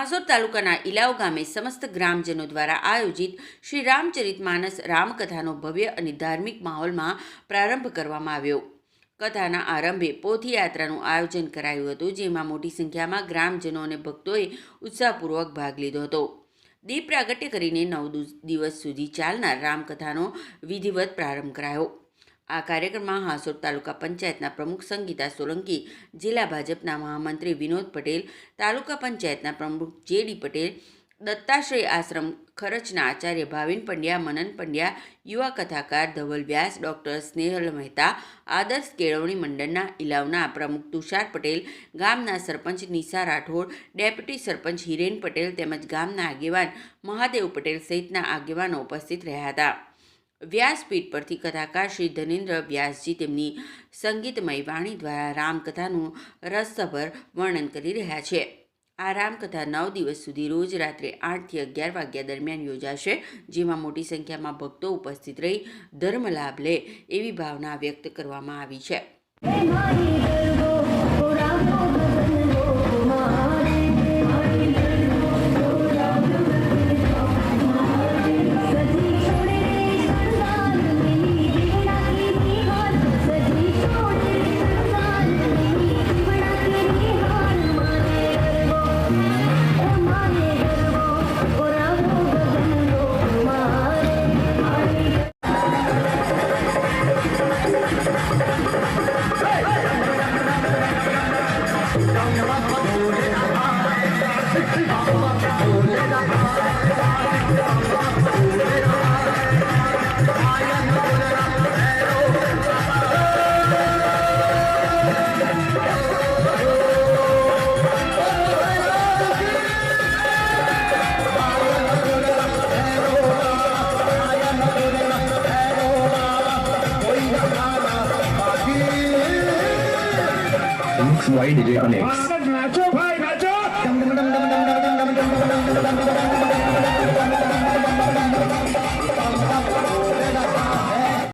હાસોદ તાલુકાના ઇલાવ ગામે સમસ્ત ગ્રામજનો દ્વારા આયોજિત શ્રી રામચરિતમાનસ રામકથાનો ભવ્ય અને ધાર્મિક માહોલમાં પ્રારંભ કરવામાં આવ્યો. કથાના આરંભે પોથીયાત્રાનું આયોજન કરાયું હતું, જેમાં મોટી સંખ્યામાં ગ્રામજનો અને ભક્તોએ ઉત્સાહપૂર્વક ભાગ લીધો હતો. દીપ પ્રાગટ્ય કરીને 9 દિવસ સુધી ચાલનાર રામકથાનો વિધિવત પ્રારંભ કરાયો. આ કાર્યક્રમમાં હાસોદ તાલુકા પંચાયતના પ્રમુખ સંગીતા સોલંકી, જિલ્લા ભાજપના મહામંત્રી વિનોદ પટેલ, તાલુકા પંચાયતના પ્રમુખ જે.ડી. પટેલ, દત્તાશ્રય આશ્રમ ખરચના આચાર્ય ભાવિન પંડ્યા, મનન પંડ્યા, યુવા કથાકાર ધવલ વ્યાસ, ડૉક્ટર સ્નેહલ મહેતા, આદર્શ કેળવણી મંડળના ઇલાવના પ્રમુખ તુષાર પટેલ, ગામના સરપંચ નિશા રાઠોડ, ડેપ્યુટી સરપંચ હિરેન પટેલ તેમજ ગામના આગેવાન મહાદેવ પટેલ સહિતના આગેવાનો ઉપસ્થિત રહ્યા હતા. વ્યાસપીઠ પરથી કથાકાર શ્રી ધનેન્દ્ર વ્યાસજી તેમની સંગીતમય વાણી દ્વારા રામકથાનું રસસભર વર્ણન કરી રહ્યા છે. આ રામકથા 9 દિવસ સુધી રોજ રાત્રે 8 થી 11 વાગ્યા દરમિયાન યોજાશે, જેમાં મોટી સંખ્યામાં ભક્તો ઉપસ્થિત રહી ધર્મ લાભ લે એવી ભાવના વ્યક્ત કરવામાં આવી છે. Why DJ Connects?